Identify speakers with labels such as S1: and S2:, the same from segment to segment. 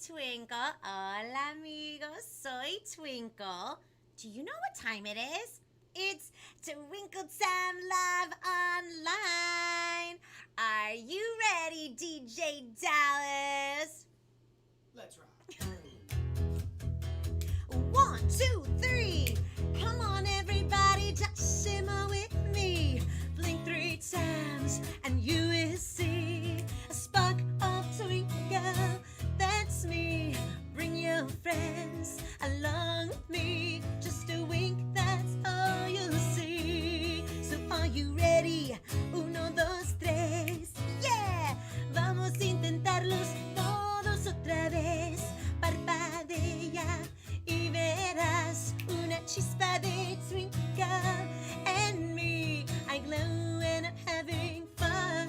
S1: Twinkle. Hola, amigos. Soy Twinkle. Do you know what time it is? It's Twinkle Time Live Online. Are you ready, DJ Dallas?
S2: Let's rock.
S1: 1, 2, 3. Come on, everybody, just shimmer with me. Blink 3 times, and you will see a spark of twinkle. That's me. Bring your friends along with me. Just a wink, that's all you'll see. So are you ready? 1, 2, 3. Yeah, vamos a intentarlos todos otra vez. Parpadea y verás una chispa de twinkle. And me, I glow and I'm having fun.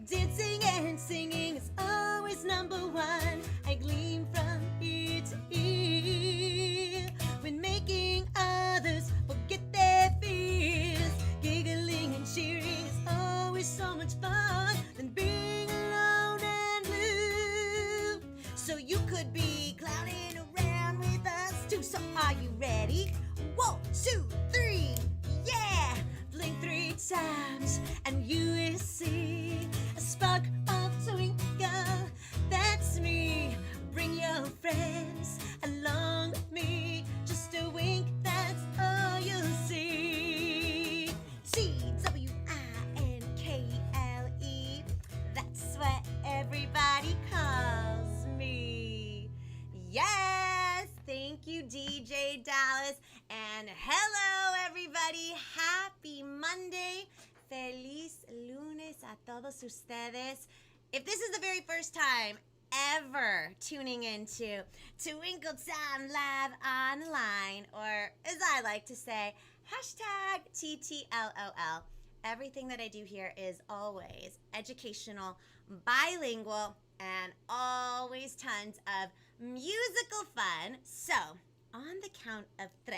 S1: Dancing and singing is always number one. I gleam from ear to ear when making others forget their fears. Giggling and cheering is always so much fun than being alone and blue. So you could be clowning around with us too. So are you ready? 1, 2, 3, yeah! Blink 3 times and you will see a spark of twinkle. That's me. Bring your friends along with me. Just a wink, that's all you'll see. Twinkle. That's what everybody calls me. Yes! Thank you, DJ Dallas. And hello, everybody. Happy Monday. Feliz lunes a todos ustedes. If this is the very first time ever tuning into Twinkle Time Live Online, or as I like to say, hashtag TTLOL. Everything that I do here is always educational, bilingual, and always tons of musical fun. So, on the count of 3,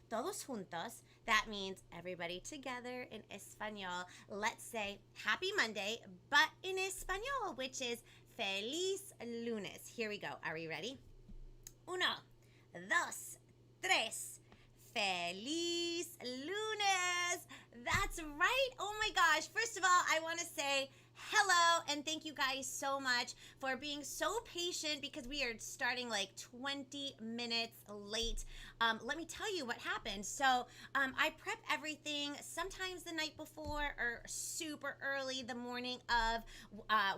S1: todos juntos, that means everybody together in Espanol. Let's say Happy Monday, but in Espanol, which is Feliz Lunes. Here we go. Are we ready? 1, 2, 3. Feliz Lunes! That's right! Oh my gosh! First of all, I want to say hello and thank you guys so much for being so patient because we are starting like 20 minutes late. Let me tell you what happened. So I prep everything sometimes the night before or super early the morning of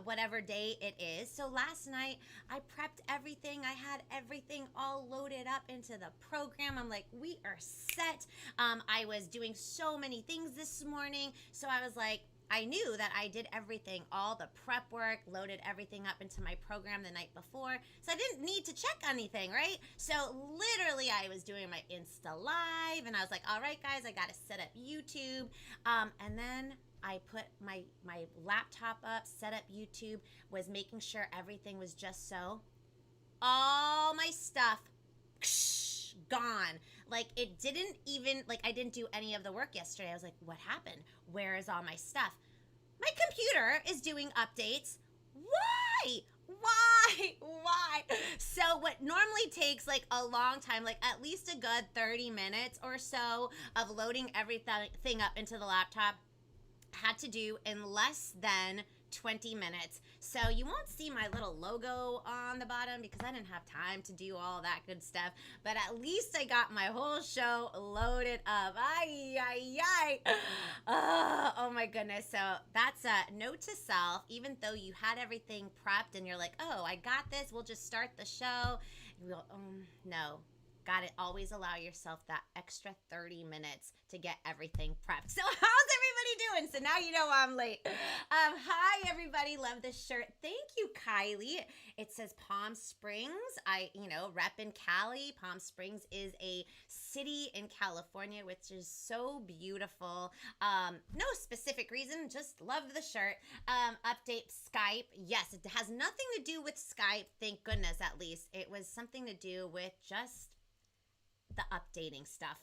S1: whatever day it is. So last night I prepped everything. I had everything all loaded up into the program. I'm like, we are set. I was doing so many things this morning. So I was like, I knew that I did everything, all the prep work, loaded everything up into my program the night before. So I didn't need to check anything, right? So literally I was doing my Insta Live and I was like, all right, guys, I got to set up YouTube. And then I put my laptop up, set up YouTube, was making sure everything was just so. All my stuff gone. Like it didn't even, like I didn't do any of the work yesterday. I was like, what happened? Where is all my stuff? My computer is doing updates. Why? So what normally takes like a long time, like at least a good 30 minutes or so of loading everything up into the laptop, had to do in less than 20 minutes. So you won't see my little logo on the bottom because I didn't have time to do all that good stuff. But at least I got my whole show loaded up. Oh my goodness. So that's a note to self. Even though you had everything prepped and you're like, oh, I got this. We'll just start the show. You go, no. Gotta always allow yourself that extra 30 minutes to get everything prepped. So how's everybody doing? So now you know I'm late. Hi, everybody. Love this shirt. Thank you, Kylie. It says Palm Springs. Rep in Cali. Palm Springs is a city in California, which is so beautiful. No specific reason, just love the shirt. Update Skype. Yes, it has nothing to do with Skype. Thank goodness, at least. It was something to do with just the updating stuff.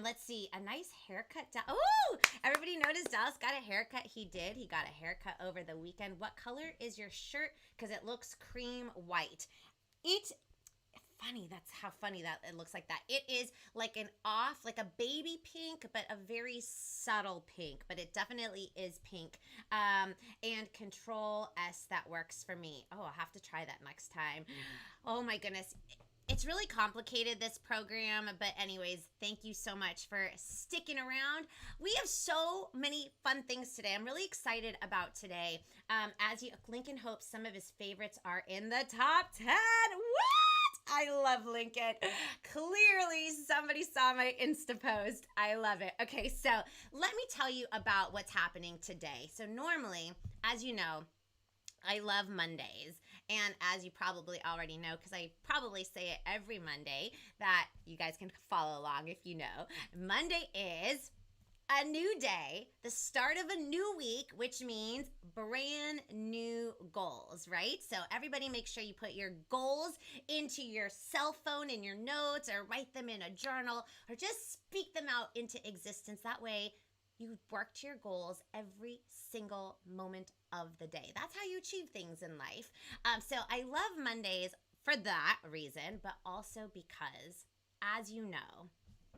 S1: Let's see, a nice haircut. Oh, everybody noticed Dallas got a haircut. He did. He got a haircut over the weekend. What color is your shirt? Because it looks cream white. It's funny. That's how funny that it looks like that. It is like like a baby pink, but a very subtle pink, but it definitely is pink. And Control S, that works for me. Oh, I'll have to try that next time. Oh my goodness. It's really complicated, this program, but anyways, thank you so much for sticking around. We have so many fun things today. I'm really excited about today. Lincoln hopes some of his favorites are in the top 10. What? I love Lincoln. Clearly, somebody saw my Insta post. I love it. Okay, so let me tell you about what's happening today. So normally, as you know, I love Mondays. And as you probably already know, because I probably say it every Monday, that you guys can follow along if you know, Monday is a new day, the start of a new week, which means brand new goals, right? So everybody make sure you put your goals into your cell phone, in your notes, or write them in a journal, or just speak them out into existence. That way, you work to your goals every single moment of the day. That's how you achieve things in life. So I love Mondays for that reason, but also because, as you know,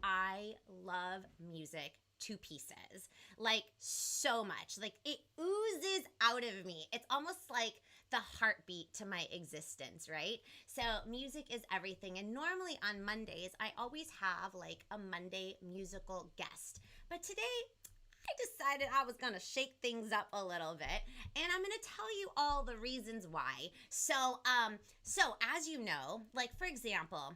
S1: I love music to pieces, like so much. Like it oozes out of me. It's almost like the heartbeat to my existence, right? So music is everything. And normally on Mondays, I always have like a Monday musical guest. But today, I decided I was going to shake things up a little bit, and I'm going to tell you all the reasons why. So as you know, like for example,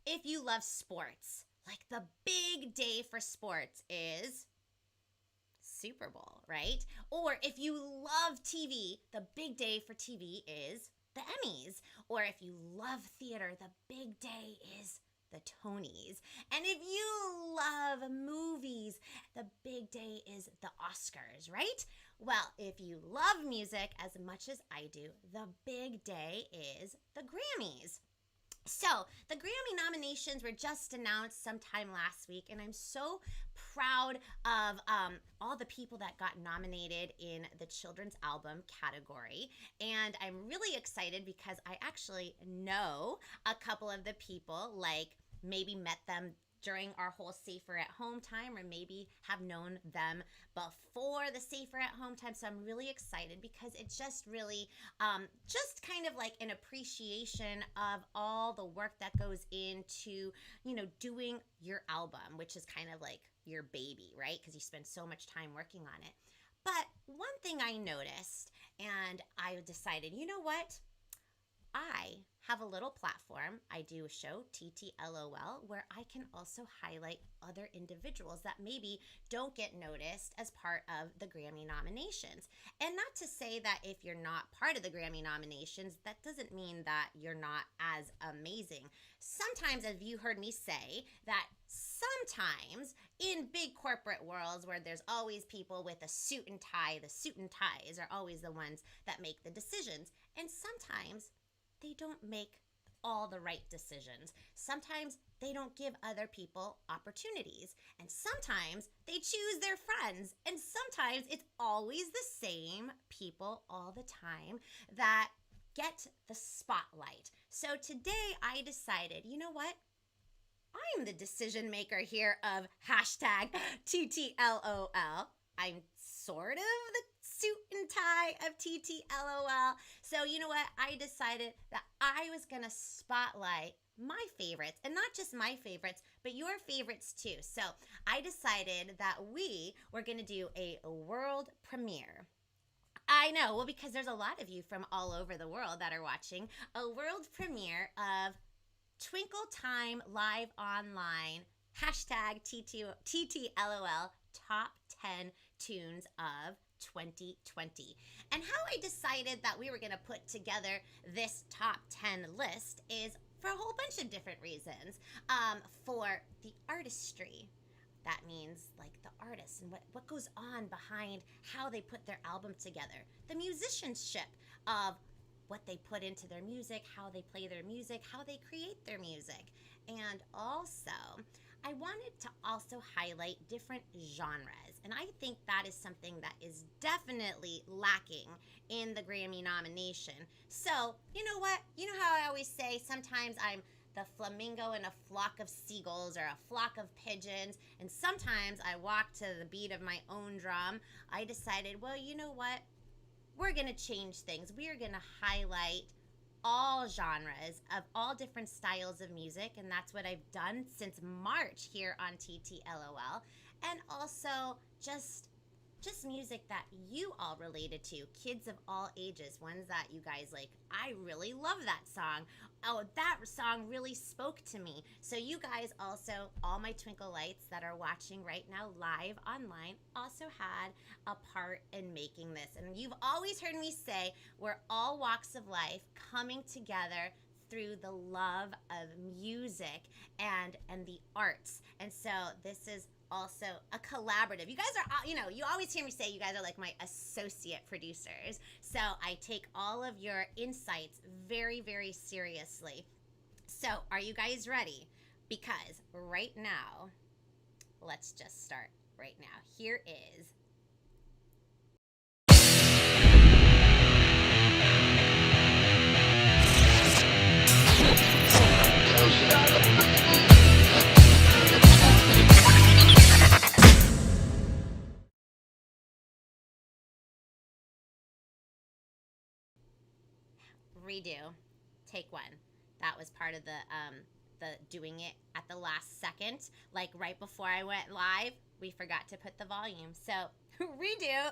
S1: if you love sports, like the big day for sports is Super Bowl, right? Or if you love TV, the big day for TV is the Emmys. Or if you love theater, the big day is the Tonys. And if you love movies, the big day is the Oscars, right? Well, if you love music as much as I do, the big day is the Grammys. So, the Grammy nominations were just announced sometime last week, and I'm so proud of all the people that got nominated in the children's album category. And I'm really excited because I actually know a couple of the people, like maybe met them during our whole Safer at Home time, or maybe have known them before the Safer at Home time. So I'm really excited because it's just really just kind of like an appreciation of all the work that goes into, you know, doing your album, which is kind of like your baby, right? Because you spend so much time working on it. But one thing I noticed, and I decided, you know what? I have a little platform. I do a show, TTLOL, where I can also highlight other individuals that maybe don't get noticed as part of the Grammy nominations. And not to say that if you're not part of the Grammy nominations, that doesn't mean that you're not as amazing. Sometimes, as you heard me say, that sometimes in big corporate worlds where there's always people with a suit and tie, the suit and ties are always the ones that make the decisions. And sometimes they don't make all the right decisions. Sometimes they don't give other people opportunities. And sometimes they choose their friends. And sometimes it's always the same people all the time that get the spotlight. So today I decided, you know what? I'm the decision maker here of hashtag TTLOL. I'm sort of the suit and tie of TTLOL. So you know what? I decided that I was going to spotlight my favorites, and not just my favorites, but your favorites too. So I decided that we were going to do a world premiere. I know, well, because there's a lot of you from all over the world that are watching a world premiere of Twinkle Time live online, hashtag TTLOL top 10 tunes of 2020. And how I decided that we were going to put together this top 10 list is for a whole bunch of different reasons. For the artistry, that means like the artists and what goes on behind how they put their album together. The musicianship of what they put into their music, how they play their music, how they create their music. And also, I wanted to also highlight different genres. And I think that is something that is definitely lacking in the Grammy nomination. So, you know what? You know how I always say sometimes I'm the flamingo in a flock of seagulls or a flock of pigeons, and sometimes I walk to the beat of my own drum. I decided, well, you know what? We're going to change things. We are going to highlight all genres of all different styles of music, and that's what I've done since March here on TTLOL. And also just music that you all related to, kids of all ages, ones that you guys like. I really love that song. Oh, that song really spoke to me. So you guys also, all my Twinkle Lights that are watching right now live online, also had a part in making this. And you've always heard me say we're all walks of life coming together through the love of music and the arts. And so this is also a collaborative. You guys are, you always hear me say you guys are like my associate producers. So I take all of your insights very, very seriously. So are you guys ready? Because right now, let's just start right now. Here is redo, take one. That was part of the doing it at the last second, like right before I went live. We forgot to put the volume, so redo.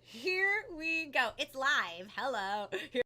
S1: Here we go. It's live. Hello. Here.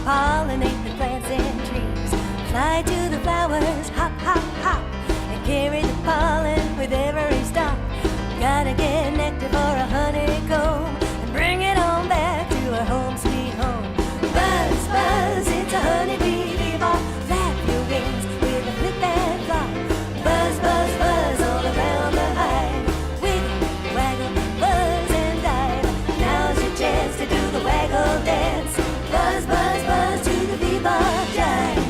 S2: Pollinate the plants and trees. Fly to the flowers, hop, hop, hop, and carry the pollen with every stop. Gotta get nectar for a honeycomb and bring it on back to our home sweet home. Buzz, buzz, it's a honeybee bebop. Flap your wings with a flip and flop. Buzz, buzz, buzz all around the hive. Wiggle, waggle, buzz and dive. Now's your chance to do the waggle dance. Buzz, buzz, buzz to the bebop jive.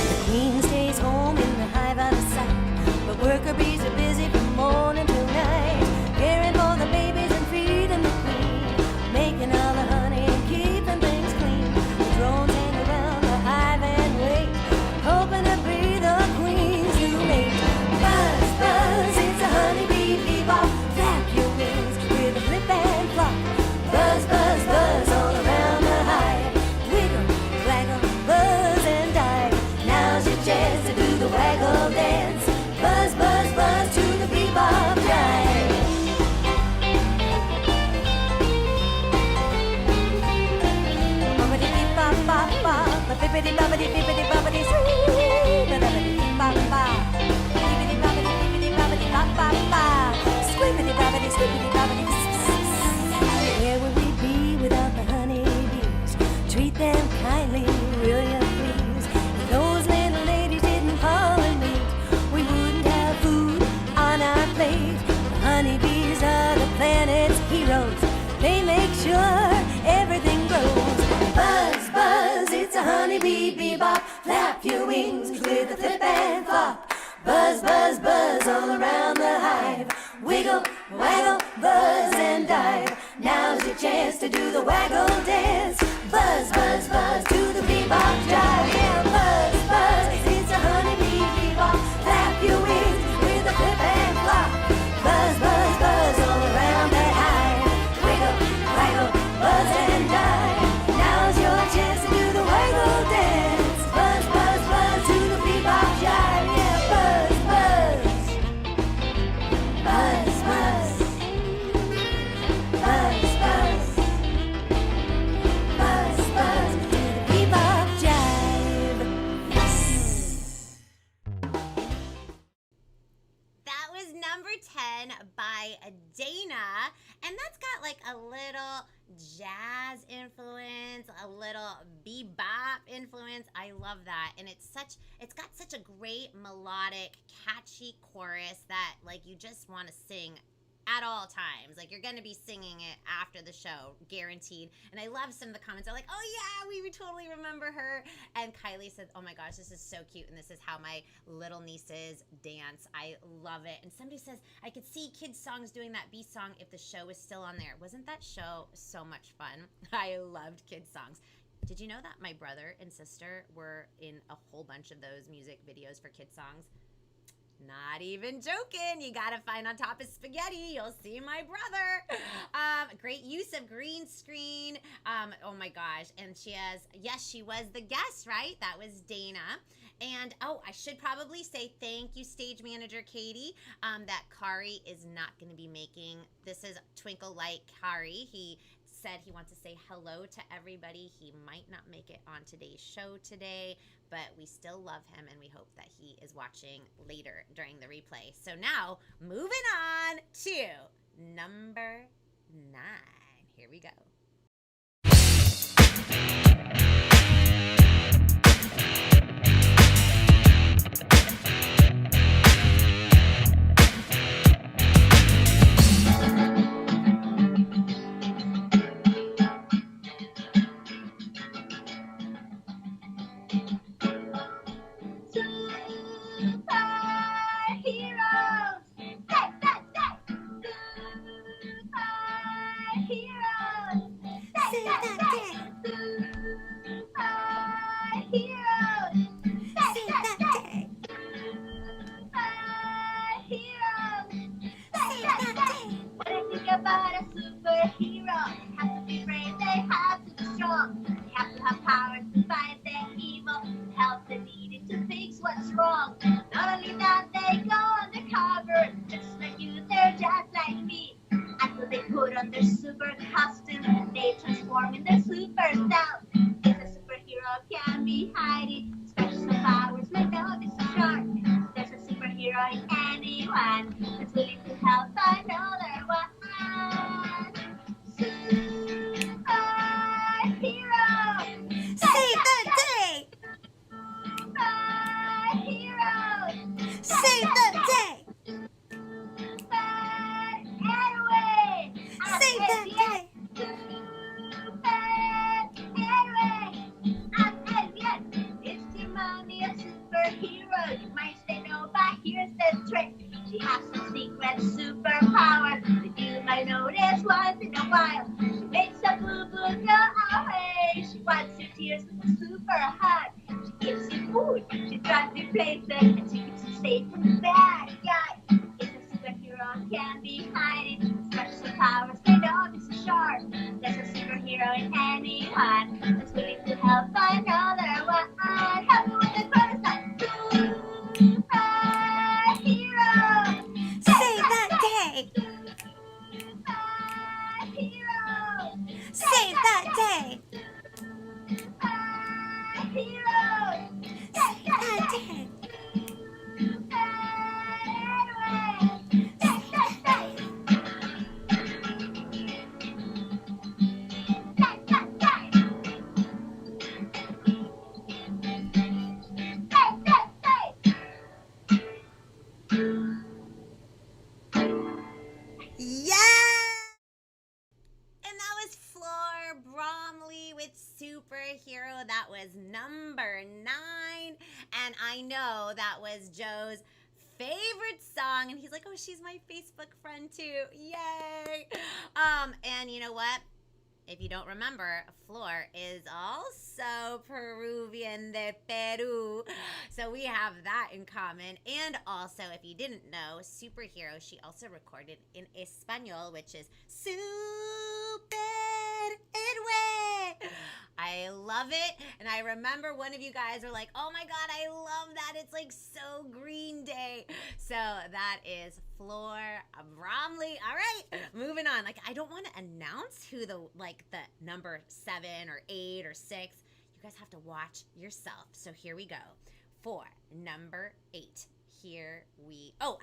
S2: The queen stays home in the hive out of sight, but worker bees are busy from morning till night, caring for the babies and feeding the queen, making all the honey and keeping things clean. The drones hang around the hive and wait, hoping to be the queen's new mate. Buzz, buzz, it's a honeybee bebop. Flap your wings with a flip and flop. Buzz, buzz, buzz all around the hive. Wiggle, waggle, buzz and dive. Now's your chance to do the waggle dance. Buzz, buzz, buzz to the bebop jive. Bobbity beep bop bop bop, a bippity bobbity bippity bobbity sweet, a bippity beep bop bop, bippity bobbity bippity bobbity bop bop bop, squibbity bobbity squibbity bobbity. Where would we be without the honeybees? Treat them kindly, will you please? If those little ladies didn't pollinate, we wouldn't have food on our plate. The honeybees are the planet's heroes. They make sure everything grows. Buzz, buzz, it's a honeybee bebop. Flap your wings with a flip and flop. Buzz, buzz, buzz all around the hive. Wiggle, waggle, buzz and dive. Now's your chance to do the waggle dance. Buzz, buzz, buzz to the bebop jive. Yeah, buzz, buzz, it's a honeybee bebop. Flap your wings with a flip and flop. Buzz, buzz, buzz all around that hive. Wiggle, waggle, buzz and dive. Now's your chance to do the waggle dance.
S1: Diversion by Dana. And that's got like a little jazz influence, a little bebop influence. I love that. And it's got such a great melodic, catchy chorus that like you just want to sing at all times. Like, you're going to be singing it after the show, guaranteed. And I love some of the comments are like, oh yeah, we totally remember her. And Kylie says, oh my gosh, this is so cute, and this is how my little nieces dance. I love it. And somebody says, I could see kids songs doing that B song if the show was still on there. Wasn't that show so much fun? I loved kids songs. Did you know that my brother and sister were in a whole bunch of those music videos for kids songs? Not even joking. You gotta find On Top of Spaghetti. You'll see my brother. Great use of green screen. Oh my gosh. And she was the guest, right? That was Dana. And I should probably say thank you, stage manager Katie, that Kari is not going to be making. This is Twinkle Light Kari. He said he wants to say hello to everybody. He might not make it on today's show today, but we still love him, and we hope that he is watching later during the replay. So now, moving on to number 9. Here we go.
S3: About a superhero, they have to be brave, they have to be strong, they have to have powers to fight the evil, to help the needy, to fix what's wrong. Not only that, they go undercover, just like you, they're just like me. Until they put on their super costume and they transform in their super self. If a superhero can be hiding, special powers may know this is sharp. There's a superhero in anyone that's willing to help another one.
S1: Save the day! Save the day! Save the day!
S3: It's the money of superheroes. You might say no, but here's the trick. She has some secret superpower that you might notice once in a while. She makes a boo-boo go away. She wipes your tears with a super hug. She gives you food, she drives you places, and she keeps you safe from the bad guy. If a superhero can be hiding, special powers, they know this is sharp. There's a superhero in anyone that's willing to help another one. Help me with the chorus now.
S1: Save that day! Save that day! Save that day! Superhero. That was number 9, and I know that was Joe's favorite song, and he's like, oh, she's my Facebook friend too, yay. And you know what, if you don't remember, Flor is also Peruvian de Peru, so we have that in common. And also, if you didn't know, Superhero, she also recorded in Espanol, which is Super Héroe. I love it, and I remember one of you guys were like, oh my god, I love that, it's like so Green Day. So that is Flor Bromley. All right, moving on. Like, I don't want to announce who the number 7 or 8 or 6. You guys have to watch yourself. So here we go. For number 8, here we go.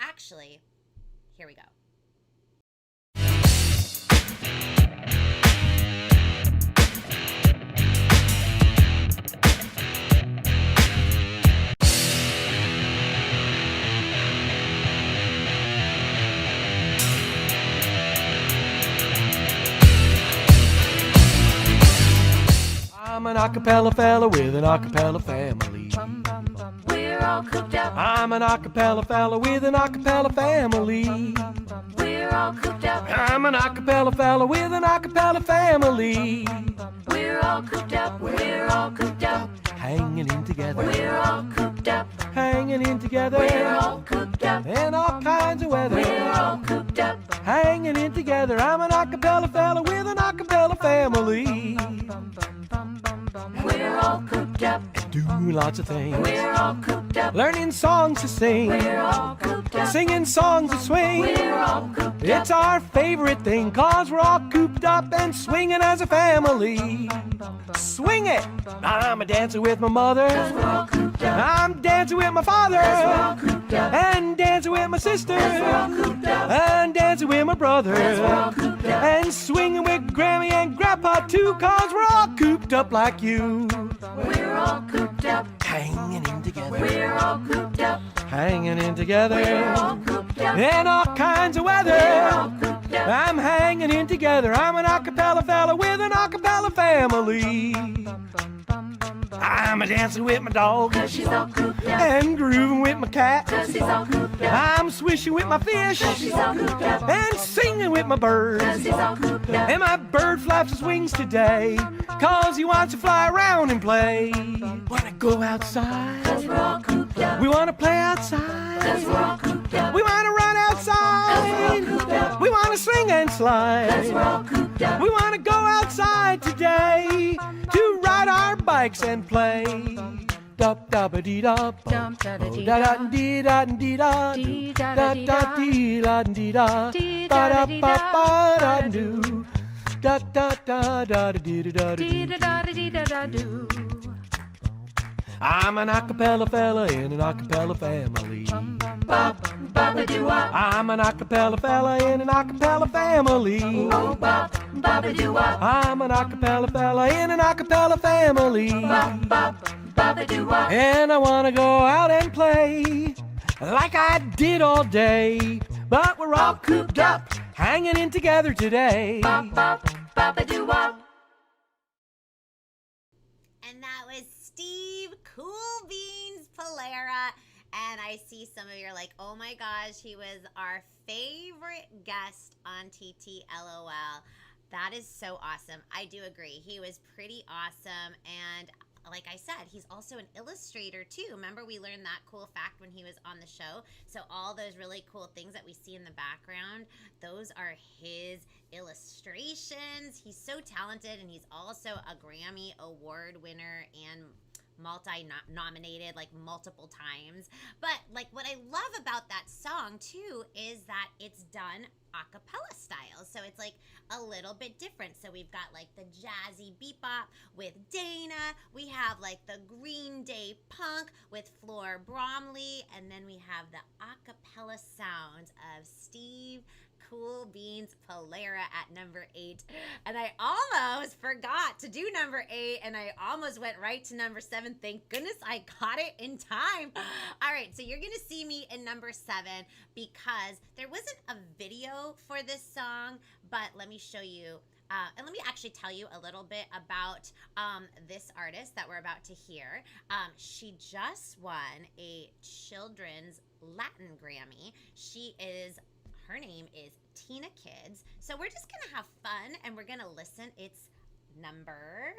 S4: acapella fella with an acapella family.
S2: We're all cooped up.
S4: I'm an acapella fella with an acapella family.
S2: We're all cooped up.
S4: I'm an acapella fella with an acapella family.
S2: We're all cooped up. We're all cooped up.
S4: Hanging in together.
S2: We're all cooped up.
S4: Hanging in together.
S2: We're all cooped up.
S4: In all kinds of weather.
S2: We're all cooped up.
S4: Hanging in together. I'm an acapella fella with an acapella family.
S2: We're all cooped up.
S4: Doing lots of things.
S2: We're all cooped up.
S4: Learning songs to sing.
S2: We're all cooped up.
S4: Singing songs to swing.
S2: We're all cooped up.
S4: It's our favorite thing, 'cause we're all cooped up and swinging as a family. Swing it! I'm a dancing with my mother.
S2: 'Cause we're all cooped up.
S4: I'm dancing with my father.
S2: 'Cause we're all cooped up.
S4: And dancing with my sister.
S2: 'Cause we're all cooped up.
S4: And dancing with my brother.
S2: 'Cause we're all cooped up.
S4: And swinging with Grammy and Grandpa too, 'cause we're all cooped up like you.
S2: We're all cooped up.
S4: Hanging in together.
S2: We're all cooped up.
S4: Hanging in together.
S2: We're all cooped up.
S4: In all kinds of weather.
S2: We're all cooped up.
S4: I'm hanging in together. I'm an acapella fella with an acapella family. I'm a dancing with my dog.
S2: 'Cause she's all cooped up.
S4: And grooving with my cat.
S2: 'Cause he's all cooped up.
S4: I'm swishing with my fish.
S2: 'Cause she's all cooped up.
S4: And singing with my
S2: 'Cause
S4: birds.
S2: he's all cooped up.
S4: And my bird flaps his wings today, 'cause he wants to fly around and play. Wanna go outside?
S2: 'Cause we're all cooped up.
S4: We wanna play
S2: 'Cause
S4: outside.
S2: we're all cooped up.
S4: We wanna run
S2: 'Cause we're all
S4: outside.
S2: cooped up.
S4: We wanna swing and
S2: 'Cause we're
S4: slide.
S2: all cooped up.
S4: We wanna go outside today to ride our bikes and play. Dup dub a dee da da da da dee da dee da da da dee da dee da ba da ba ba da do da da da da dee da da dee. I'm an acapella fella in an acapella family.
S2: Bop, bop, doo wop.
S4: I'm an acapella fella in an acapella family.
S2: Oh, bop, bop, doo wop.
S4: I'm an acapella fella in an acapella family.
S2: Bop, bop, bop, doo wop.
S4: And I wanna go out and play like I did all day. But we're all cooped up, hanging in together today.
S2: Bop, bop, bop, doo wop.
S1: And that was Steve Cool Beans Pullara. And I see some of you are like, oh my gosh, he was our favorite guest on TT LOL. That is so awesome. I do agree. He was pretty awesome. And like I said, he's also an illustrator too. Remember, we learned that cool fact when he was on the show. So all those really cool things that we see in the background, those are his illustrations. He's so talented, and he's also a Grammy Award winner and multi-nominated like multiple times. But like what I love about that song too is that it's done a cappella style, so it's like a little bit different. So we've got like the jazzy bebop with Dana, we have like the Green Day punk with Floor Bromley, and then we have the a cappella sounds of Steve Cool Beans Pullara at number 8. And I almost forgot to do number 8, and I almost went right to number 7. Thank goodness I got it in time. All right, so you're gonna see me in number 7 because there wasn't a video for this song, but let me show you. And let me actually tell you a little bit about this artist that we're about to hear. She just won a Children's Latin Grammy. Her name is Tina Kids. So we're just gonna have fun and we're gonna listen. It's number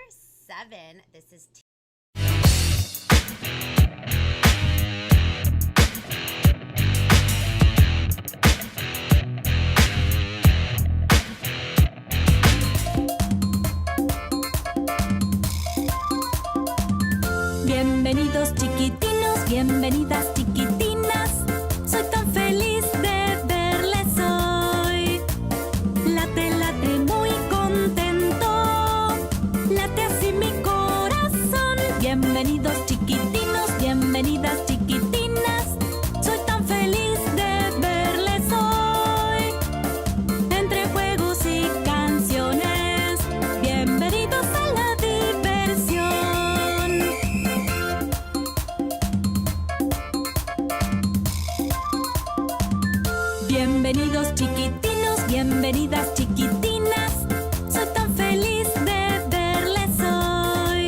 S1: 7. This is
S2: Bienvenidos chiquitinos, bienvenidas chiquitinas. Soy tan feliz de verles hoy. Late, late muy contento. Late así mi corazón. Bienvenidos chiquitinos, bienvenidas chiquitinas. Soy tan feliz de verles hoy. Entre juegos y canciones. Bienvenidos a la diversión. Bienvenidos chiquitinos, bienvenidas chiquitinas. Soy tan feliz de verles hoy.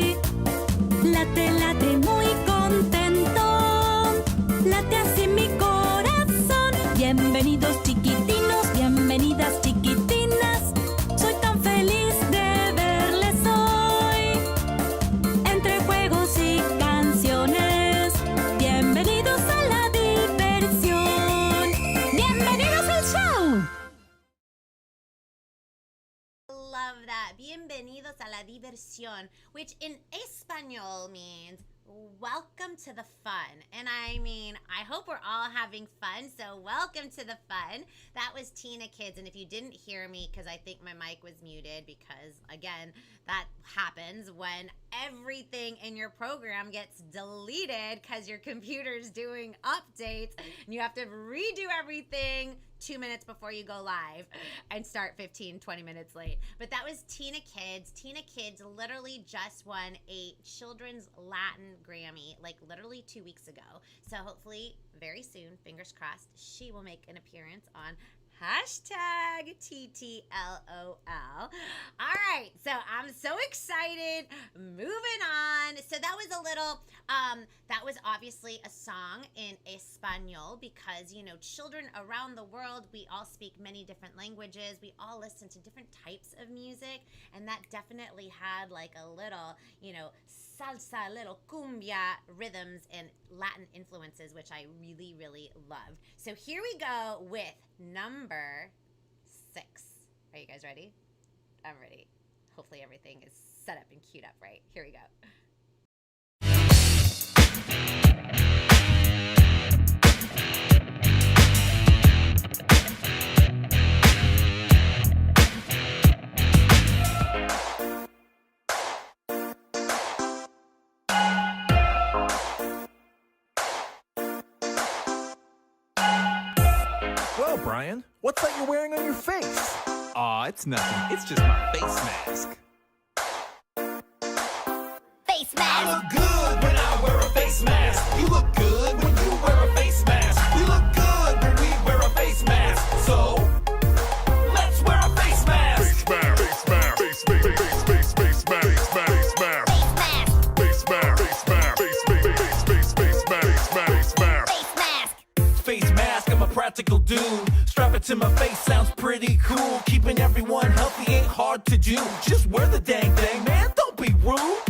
S2: late así mi corazón. Bienvenidos chiquitinos, bienvenidas chiquitinas. Soy tan feliz de verles hoy. Entre juegos y canciones, bienvenidos a la diversión. Bienvenidos al show.
S1: Love that. Bienvenidos a la diversión, which in Espanol means welcome to the fun. And I mean, I hope we're all having fun, so welcome to the fun. That was Tina Kids, and if you didn't hear me, because I think my mic was muted, because again, that happens when everything in your program gets deleted because your computer's doing updates, and you have to redo everything 2 minutes before you go live and start 15-20 minutes late. But that was Tina Kids. Tina Kids literally just won a children's Latin Grammy like literally 2 weeks ago. So hopefully very soon, fingers crossed, she will make an appearance on hashtag TTLOL. All right, so I'm so excited. Moving on. So that was a little, that was obviously a song in Espanol because, you know, children around the world, we all speak many different languages. We all listen to different types of music, and that definitely had like a little, you know, salsa, little cumbia rhythms and Latin influences, which I really, really loved. So here we go with number 6. Are you guys ready? I'm ready. Hopefully everything is set up and queued up right. Here we go.
S5: Well, Brian, what's that you're wearing on your face?
S6: Aw, it's nothing. It's just my face mask.
S2: Face
S5: I
S2: mask.
S5: look good when I wear a face mask. You look good when you wear a face mask. We look good when we wear a face mask. So, let's wear a face mask.
S7: Face mask, face mask, face mask, face mask, face mask, face mask, face mask, face mask.
S5: Face mask, I'm a practical dude. Strap it to my face, sounds pretty cool. Keeping everyone healthy ain't hard to do. Just wear the dang thing, man, don't be rude.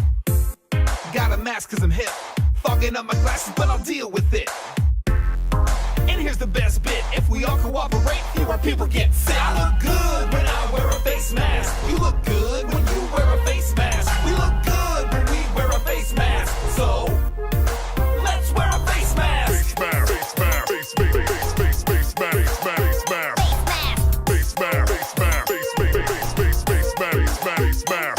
S6: Got a mask cause I'm hip. Fogging up my glasses, but I'll deal with it. And here's the best bit. If we all cooperate, fewer people get sick.
S5: I look good when I wear a face mask. You look good when you wear a face mask. We look good when we wear a face mask. So, let's wear a face mask.
S7: Face mask, face mask, face mask, face mask, face mask, face mask, face mask, face mask.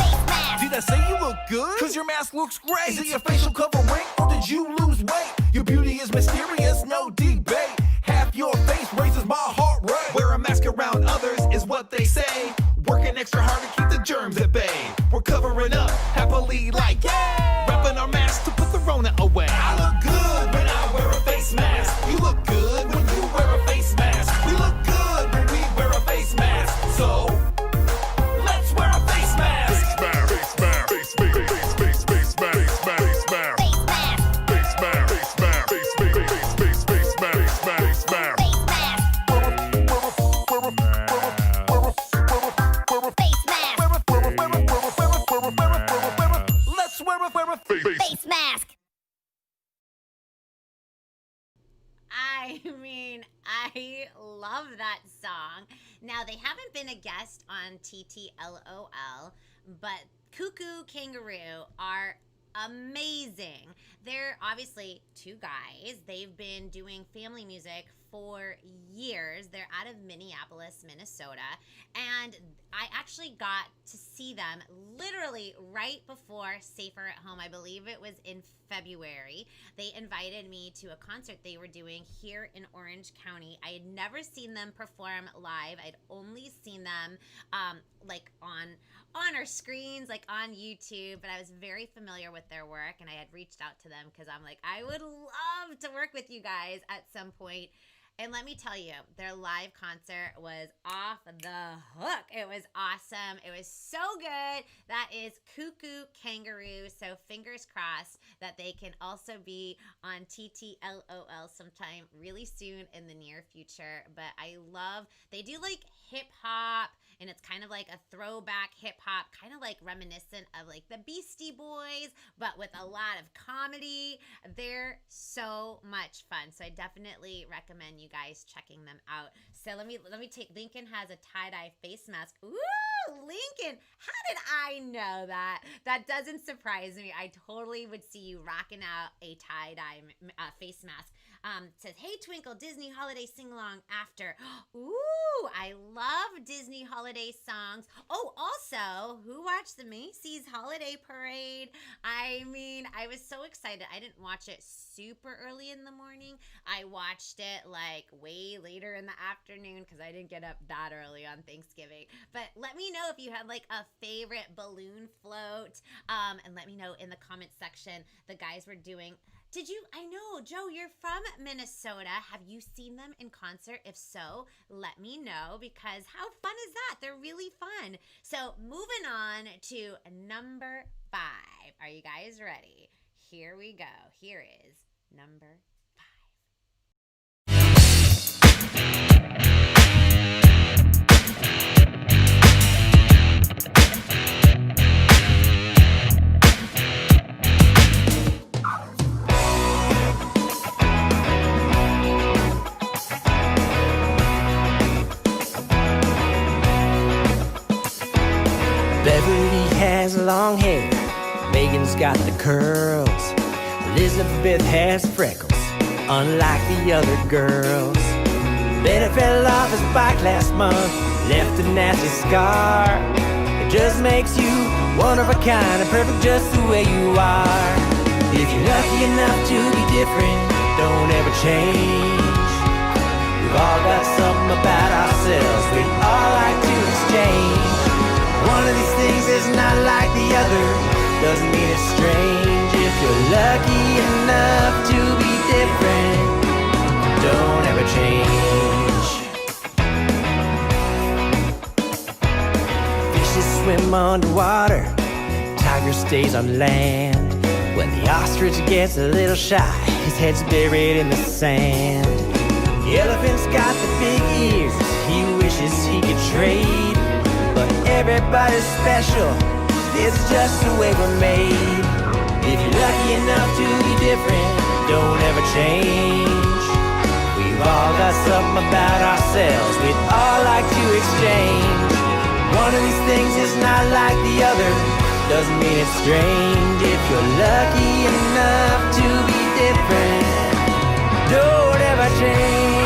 S6: Did I say you look good?
S5: Cause your mask looks great. Is it your facial covering or did you lose weight? Your beauty is mysterious, no debate. Half your face raises my heart rate.
S6: Wear a mask around others is what they say. Working extra hard to keep the germs at bay. We're covering up happily like yeah. Wrapping our masks to put the Rona away.
S5: I look good when I wear a face mask. You look good when you wear a face mask. We look good when we wear a face mask. So, let's wear a face mask.
S7: Face mask, face mask, face mask, face mask, face mask, face mask. Face mask, face mask, face mask, face mask, face mask.
S5: Let's wear a
S2: Face mask.
S1: I mean, I love that song. Now, they haven't been a guest on TTLOL, but Koo Koo Kangaroo are amazing. They're obviously 2 guys. They've been doing family music for years. They're out of Minneapolis, Minnesota, and I actually got to see them literally right before Safer at Home. I believe it was in February. They invited me to a concert they were doing here in Orange County. I had never seen them perform live. I'd only seen them like on our screens, like on YouTube, but I was very familiar with their work, and I had reached out to them because I'm like, I would love to work with you guys at some point. And let me tell you, their live concert was off the hook. It was awesome. It was so good. That is Koo Koo Kangaroo. So fingers crossed that they can also be on TTLOL sometime really soon in the near future. But I love, they do like hip hop, and it's kind of like a throwback hip hop, kind of like reminiscent of like the Beastie Boys, but with a lot of comedy. They're so much fun. So I definitely recommend you guys checking them out. So let me take, Lincoln has a tie-dye face mask. Ooh, Lincoln, how did I know that? That doesn't surprise me. I totally would see you rocking out a tie-dye face mask. Says, hey, Twinkle, Disney holiday sing-along after. Ooh, I love Disney holiday songs. Oh, also, who watched the Macy's holiday parade? I mean, I was so excited. I didn't watch it super early in the morning. I watched it like way later in the afternoon because I didn't get up that early on Thanksgiving. But let me know if you had like a favorite balloon float. And let me know in the comment section. The guys were doing... I know, Joe, you're from Minnesota. Have you seen them in concert? If so, let me know, because how fun is that? They're really fun. So moving on to number 5. Are you guys ready? Here we go. Here is number 5.
S4: Beverly has long hair, Megan's got the curls, Elizabeth has freckles, unlike the other girls. Betty fell off his bike last month, left a nasty scar. It just makes you one of a kind and perfect just the way you are. If you're lucky enough to be different, don't ever change. We've all got something about ourselves we'd all like to exchange. One of these things is not like the other, doesn't mean it's strange. If you're lucky enough to be different, don't ever change. Fishes swim underwater, tiger stays on land. When the ostrich gets a little shy, his head's buried in the sand. The elephant's got the big ears, he wishes he could trade. But everybody's special, it's just the way we're made. If you're lucky enough to be different, don't ever change. We've all got something about ourselves we'd all like to exchange. One of these things is not like the other, doesn't mean it's strange. If you're lucky enough to be different, don't ever change.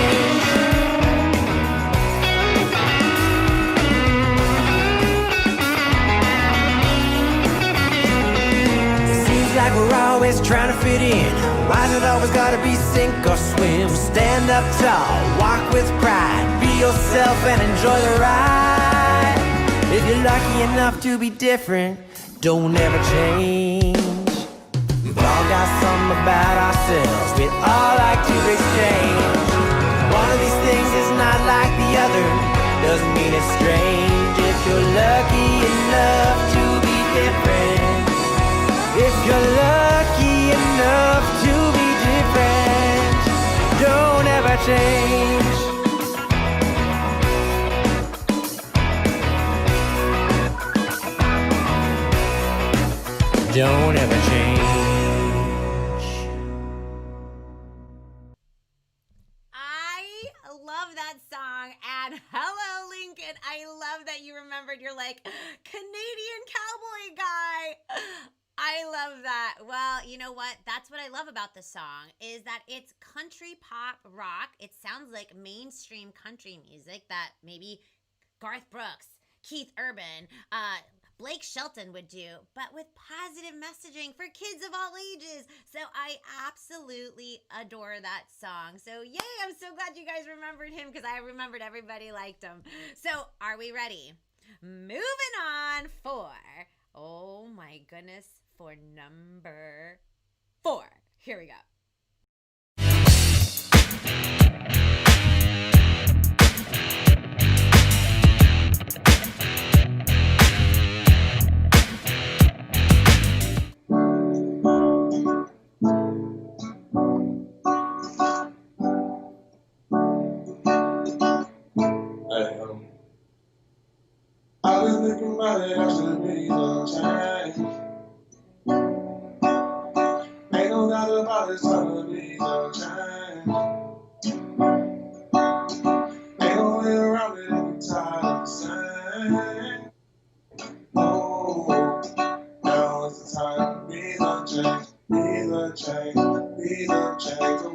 S4: Like we're always trying to fit in. Why's it always gotta be sink or swim? Stand up tall, walk with pride, be yourself and enjoy the ride. If you're lucky enough to be different, don't ever change. We've all got something about ourselves we'd all like to exchange. One of these things is not like the other, doesn't mean it's strange. If you're lucky enough to be different, if you're lucky enough to be different, don't ever change. Don't ever change.
S1: I love that song. And hello, Lincoln. I love that you remembered. You're like, Canadian cowboy guy. I love that. Well, you know what? That's what I love about the song, is that it's country pop rock. It sounds like mainstream country music that maybe Garth Brooks, Keith Urban, Blake Shelton would do, but with positive messaging for kids of all ages. So I absolutely adore that song. So yay, I'm so glad you guys remembered him, because I remembered everybody liked him. So are we ready? Moving on for, oh my goodness, for number 4. Here we go.
S8: about it, I should be the change. Ain't no doubt about it, it's gonna be the change. Ain't no way around it, every time the same. Oh, now it's the time to be the change, be the change, be the change. Oh,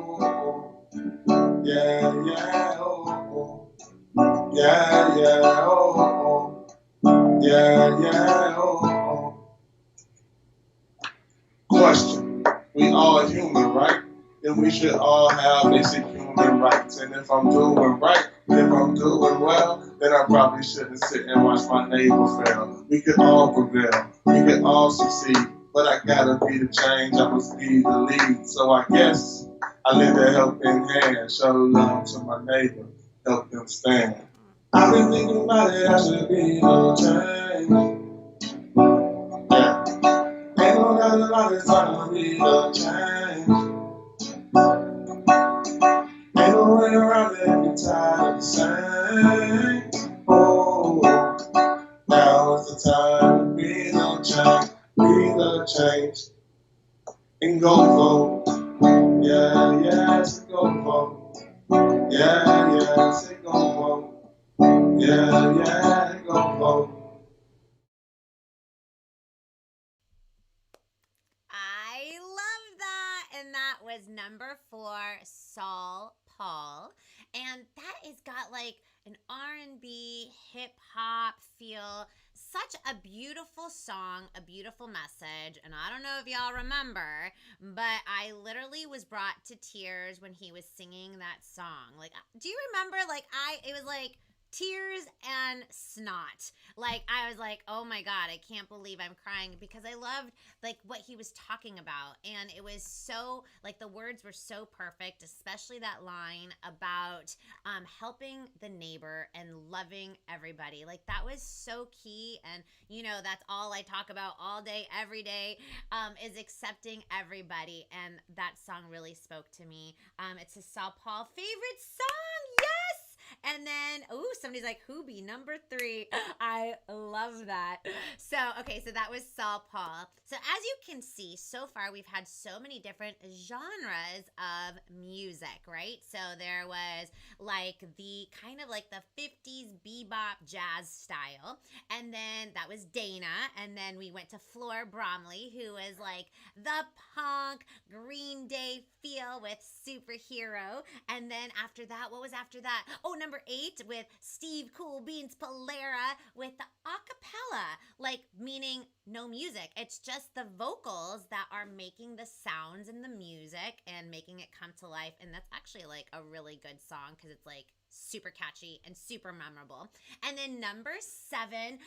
S8: yeah, yeah, oh, yeah, yeah, oh, yeah, yeah, oh. Question: we all human, right? Then we should all have basic human rights. And if I'm doing right, if I'm doing well, then I probably shouldn't sit and watch my neighbor fail. We could all prevail, we could all succeed, but I gotta be the change, I must be the lead. So I guess I lend a helping hand, show love to my neighbor, help them stand. I've been thinking about it, I should be the change. Yeah. Ain't no doubt about it, it's gonna be the change. Ain't no way around it, every time the same. Oh, now is the time to be the change, be the change, and go vote. Yeah, yes, go vote. Yeah, yes, go vote. Yeah, yeah, go vote.
S1: I love that. And that was number 4, Saul Paul. And that has got like an R&B, hip-hop feel. Such a beautiful song, a beautiful message. And I don't know if y'all remember, but I literally was brought to tears when he was singing that song. Like, do you remember? Like, it was like tears and snot. Like, I was like, oh my God, I can't believe I'm crying, because I loved like what he was talking about. And it was so, like, the words were so perfect, especially that line about helping the neighbor and loving everybody. Like, that was so key. And, you know, that's all I talk about all day, every day, is accepting everybody. And that song really spoke to me. It's a Saul Paul favorite song. Yes. And then, somebody's like, who be number 3? I love that. So, okay, so that was Saul Paul. So as you can see, so far we've had so many different genres of music, right? So there was like the kind of like the 50s bebop jazz style. And then that was Dana. And then we went to Flora Bromley, who is like the punk Green Day feel with Superhero. And then after that, what was after that? Oh, number 8 with Steve Cool Beans Pullara with the acapella, like meaning no music. It's just the vocals that are making the sounds and the music and making it come to life. And that's actually like a really good song because it's like super catchy and super memorable. And then number 7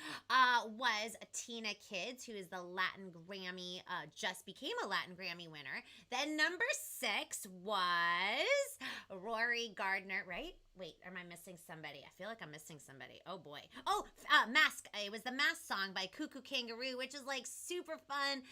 S1: was Tina Kids, who is the Latin Grammy, just became a Latin Grammy winner. Then number 6 was Rory Gardiner, right? Wait, am I missing somebody? I feel like I'm missing somebody. Oh boy. Oh, Mask. It was the Mask song by Koo Koo Kangaroo, which is like super fun.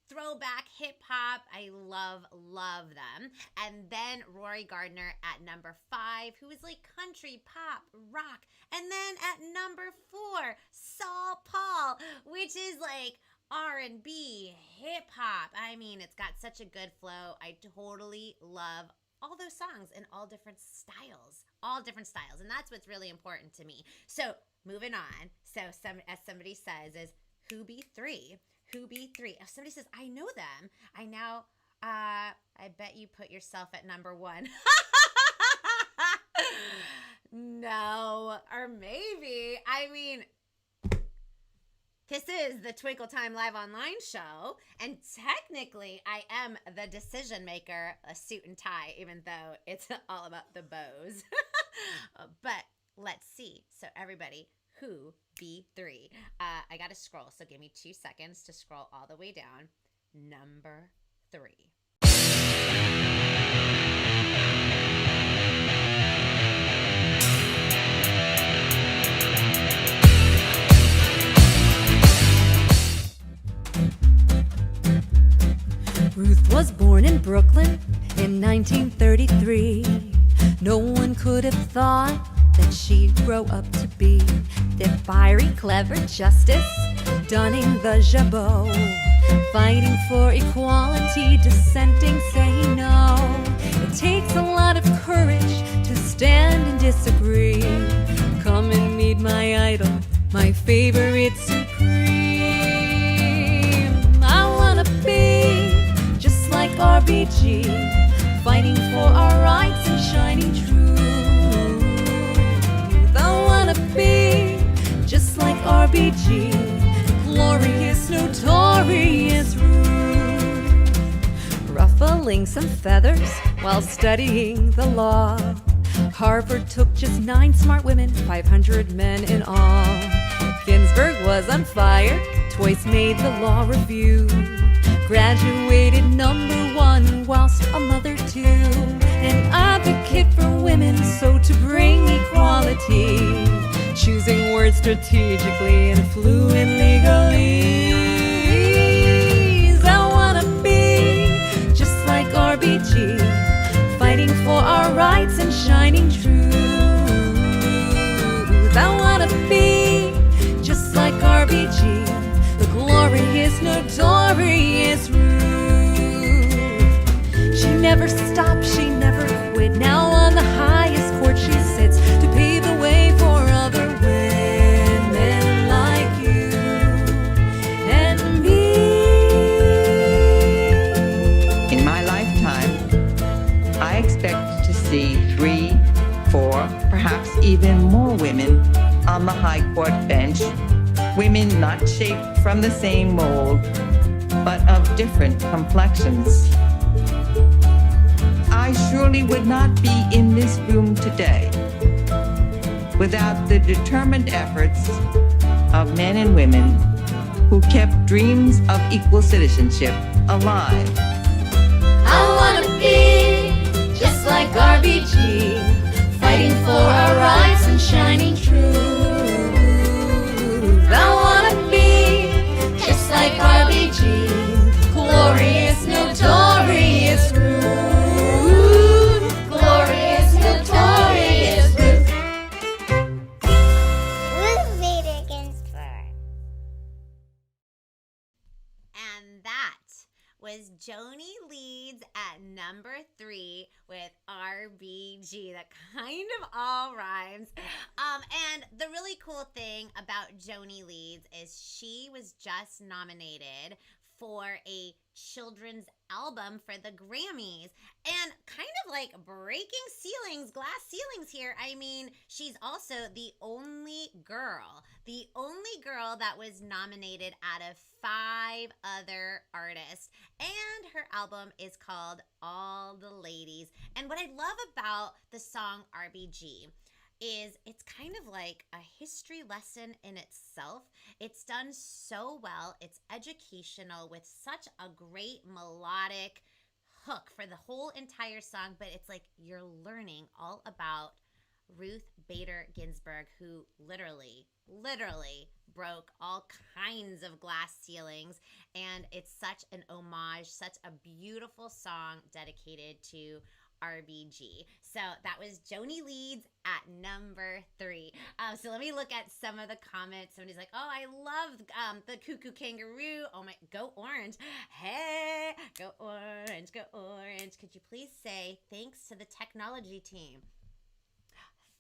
S1: Throwback hip hop. I love them. And then Rory Gardiner at number 5, who is like country, pop, rock. And then at number 4, Saul Paul, which is like R&B, hip hop. I mean, it's got such a good flow. I totally love all those songs in all different styles. And that's what's really important to me. So moving on. So as somebody says, is who be 3? Who be 3? If somebody says, I know them, I bet you put yourself at number 1. No, or maybe. I mean, this is the Twinkle Time Live Online show, and technically I am the decision maker, a suit and tie, even though it's all about the bows. But let's see. So everybody, who be 3? I gotta scroll, so give me 2 seconds to scroll all the way down. Number 3.
S2: Ruth was born in Brooklyn in 1933. No one could have thought that she'd grow up to be. They're fiery, clever justice, donning the jabot, fighting for equality, dissenting, saying no. It takes a lot of courage to stand and disagree. Come and meet my idol, my favorite supreme. I wanna be just like RBG, fighting for our rights and shining truth. I wanna be just like RBG, glorious, notorious Ruth. Ruffling some feathers while studying the law. Harvard took just 9 smart women, 500 men in all. Ginsburg was on fire, twice made the law review. Graduated #1 whilst a mother too. An advocate for women, so to bring equality. Choosing words strategically and fluent legalese. I wanna be just like RBG, fighting for our rights and shining truth. I wanna be just like RBG, the glorious, notorious Ruth. She never stopped, she never quit. Now on the highest court she sits to pave the way for other women like you and me.
S9: In my lifetime, I expect to see 3, 4, perhaps even more women on the High Court bench. Women not shaped from the same mold, but of different complexions. I surely would not be in this room today without the determined efforts of men and women who kept dreams of equal citizenship alive.
S2: I wanna be just like RBG, fighting for our rights and shining truth. I wanna be just like RBG, glorious, notorious Ruth, glorious, notorious Ruth.
S3: Ruth Bader Ginsburg.
S1: And that was Joanie Leeds at #3 with RBG. That kind of all rhymes. And the really cool thing about Joanie Leeds is she was just nominated for a children's album for the Grammys, and kind of like breaking ceilings, glass ceilings here. I mean, she's also the only girl that was nominated out of 5 other artists, and her album is called All the Ladies. And what I love about the song RBG is it's kind of like a history lesson in itself. It's done so well. It's educational with such a great melodic hook for the whole entire song, but it's like you're learning all about Ruth Bader Ginsburg, who literally broke all kinds of glass ceilings, and it's such an homage, such a beautiful song dedicated to RBG. So that was Joanie Leeds at #3. So let me look at some of the comments. Somebody's like, oh, I love the Koo Koo Kangaroo. Oh my, go orange. Hey, go orange, go orange. Could you please say thanks to the technology team?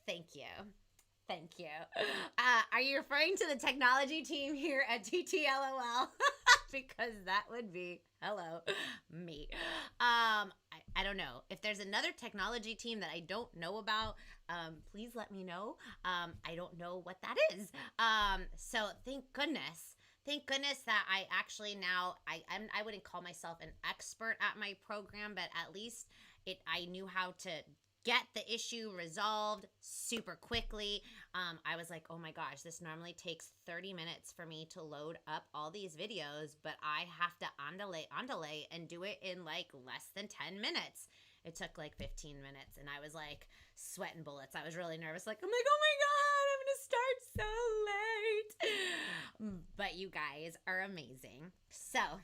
S1: Thank you. Thank you. Are you referring to the technology team here at TTLOL? Because that would be, hello, me. I don't know. If there's another technology team that I don't know about, please let me know. I don't know what that is. So thank goodness that I actually now, I wouldn't call myself an expert at my program, but at least I knew how to get the issue resolved super quickly. I was like, oh my gosh, this normally takes 30 minutes for me to load up all these videos, but I have to andale and do it in like less than 10 minutes. It took like 15 minutes, and I was like sweating bullets. I was really nervous, like, I'm like, oh my God, I'm gonna start so late. But you guys are amazing. So,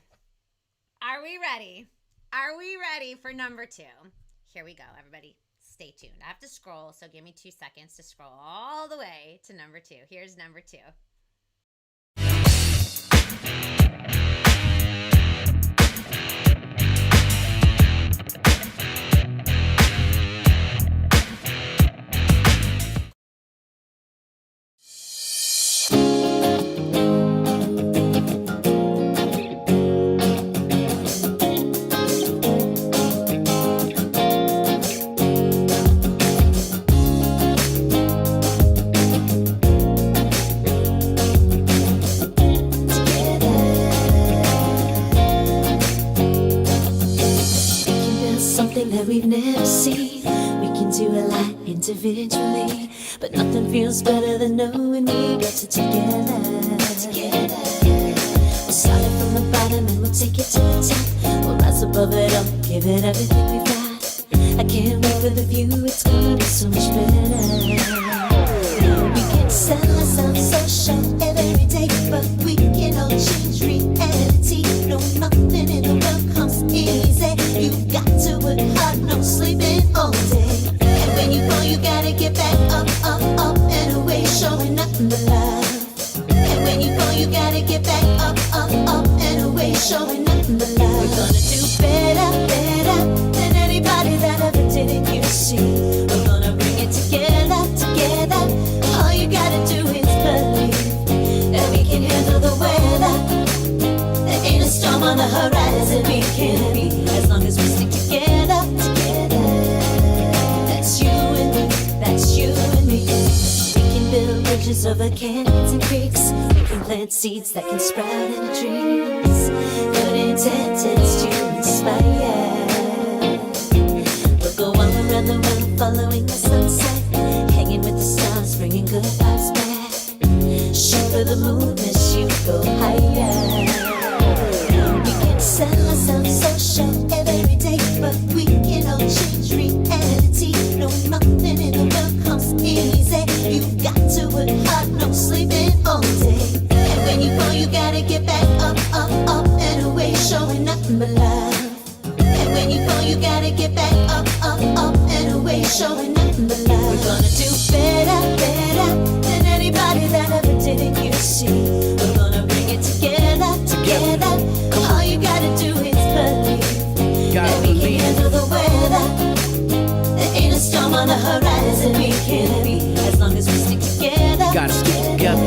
S1: are we ready? Are we ready for #2? Here we go, everybody. stay tuned. I have to scroll, so give me 2 seconds to scroll all the way to number 2. Here's number 2.
S10: That we've never seen. We can do a lot individually, but nothing feels better than knowing we got it together. We'll start it from the bottom and we'll take it to the top. We'll rise above it all, give it everything we've got. I can't wait for the view, it's gonna be so much better. We can sell ourselves so short every day, but we can all change reality. No, nothing in the world comes easy. You got to work hard, no sleeping all day. And when you fall, you gotta get back up, up, up and away, showing nothing but love. And when you fall, you gotta get back up, up, up and away, showing nothing but love. We're gonna do better, better than anybody that ever did it, you see. We're gonna bring it together, together. All you gotta do is believe that we can handle the weather. There ain't a storm on the horizon we can't beat, as long as we stick together, together. That's you and me, that's you and me. We can build bridges over canyons and creeks. We can plant seeds that can sprout into trees. Good intentions to inspire. We'll go all around the world following the sunset, hanging with the stars, bringing good vibes back. Shoot for the moon as you go higher. Sell ourselves so short every day, but we can all change reality. No, nothing in the world comes easy. You got to work hard, no sleeping all day. And when you fall, you gotta get back up, up, up and away, showing nothing but love. And when you fall, you gotta get back up, up, up and away, showing nothing but love. We're gonna do better, better than anybody that ever did it, you see. We're gonna bring it together, together. All you gotta do is believe that we can handle the weather. There ain't a storm on the horizon we can't beat, as long as we stick together.
S4: Gotta stick together.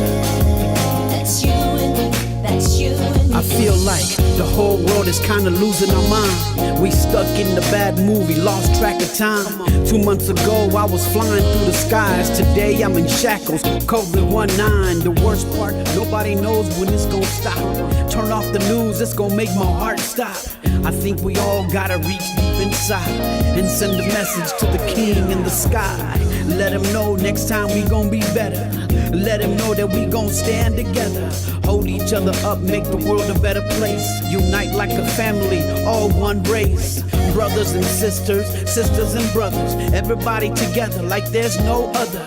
S10: That's you and me, that's you and me.
S4: I feel like the whole world is kinda losing our mind. We stuck in the bad movie, lost track of time. 2 months ago I was flying through the skies. Today I'm in shackles, COVID-19. The worst part, nobody knows when it's gonna stop. Turn off the news, it's gonna make my heart stop. I think we all gotta reach deep inside and send a message to the king in the sky. Let him know next time we gon' be better. Let him know that we gon' stand together. Hold each other up, make the world a better place. Unite like a family, all one race. Brothers and sisters, sisters and brothers, everybody together like there's no other.